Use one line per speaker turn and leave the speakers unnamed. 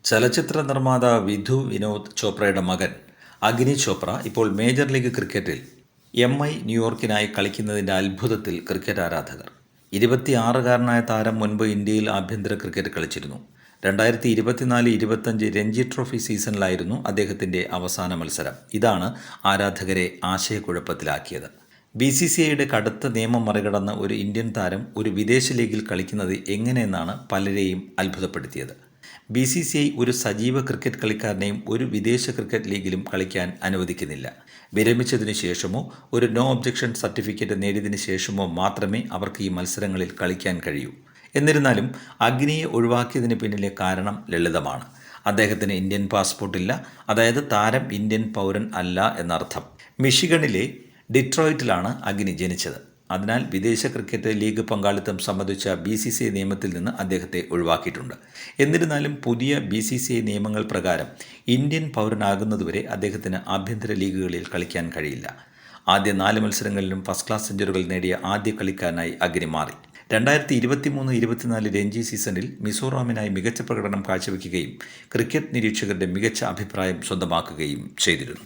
ചലച്ചിത്ര നിർമ്മാത വിധു വിനോദ് ചോപ്രയുടെ മകൻ അഗ്നി ചോപ്ര ഇപ്പോൾ മേജർ ലീഗ് ക്രിക്കറ്റിൽ ന്യൂയോർക്കിനായി കളിക്കുന്നതിൻ്റെ അത്ഭുതത്തിൽ ക്രിക്കറ്റ് ആരാധകർ. 26-കാരനായ താരം മുൻപ് ഇന്ത്യയിൽ ആഭ്യന്തര ക്രിക്കറ്റ് കളിച്ചിരുന്നു. 2024-25 രഞ്ജി ട്രോഫി സീസണിലായിരുന്നു അദ്ദേഹത്തിൻ്റെ അവസാന മത്സരം. ഇതാണ് ആരാധകരെ ആശയക്കുഴപ്പത്തിലാക്കിയത്. BCCIയുടെ കടുത്ത നിയമം മറികടന്ന് ഒരു ഇന്ത്യൻ താരം ഒരു വിദേശ ലീഗിൽ കളിക്കുന്നത് എങ്ങനെയെന്നാണ് പലരെയും അത്ഭുതപ്പെടുത്തിയത്. BCCI ഒരു സജീവ ക്രിക്കറ്റ് കളിക്കാരനെയും ഒരു വിദേശ ക്രിക്കറ്റ് ലീഗിലും കളിക്കാൻ അനുവദിക്കുന്നില്ല. വിരമിച്ചതിനു ശേഷമോ ഒരു നോ ഒബ്ജക്ഷൻ സർട്ടിഫിക്കറ്റ് നേടിയതിനു ശേഷമോ മാത്രമേ അവർക്ക് ഈ മത്സരങ്ങളിൽ കളിക്കാൻ കഴിയൂ. എന്നിരുന്നാലും അഗ്നിയെ ഒഴിവാക്കിയതിന് പിന്നിലെ കാരണം ലളിതമാണ്. അദ്ദേഹത്തിന് ഇന്ത്യൻ പാസ്പോർട്ടില്ല, അതായത് താരം ഇന്ത്യൻ പൗരൻ അല്ല എന്നർത്ഥം. മിഷിഗണിലെ ഡിട്രോയിറ്റിലാണ് അഗ്നി ജനിച്ചത്. അതിനാൽ വിദേശ ക്രിക്കറ്റ് ലീഗ് പങ്കാളിത്തം സംബന്ധിച്ച BCCI നിയമത്തിൽ നിന്ന് അദ്ദേഹത്തെ ഒഴിവാക്കിയിട്ടുണ്ട്. എന്നിരുന്നാലും പുതിയ BCCI നിയമങ്ങൾ പ്രകാരം ഇന്ത്യൻ പൗരനാകുന്നതുവരെ അദ്ദേഹത്തിന് ആഭ്യന്തര ലീഗുകളിൽ കളിക്കാൻ കഴിയില്ല. ആദ്യ 4 മത്സരങ്ങളിലും ഫസ്റ്റ് ക്ലാസ് സെഞ്ചുറികൾ നേടിയ ആദ്യ കളിക്കാരനായി അഗ്നി മാറി. 2023-24 രഞ്ജി സീസണിൽ മിസോറാമിനായി മികച്ച പ്രകടനം കാഴ്ചവെക്കുകയും ക്രിക്കറ്റ് നിരീക്ഷകരുടെ മികച്ച അഭിപ്രായം സ്വന്തമാക്കുകയും ചെയ്തിരുന്നു.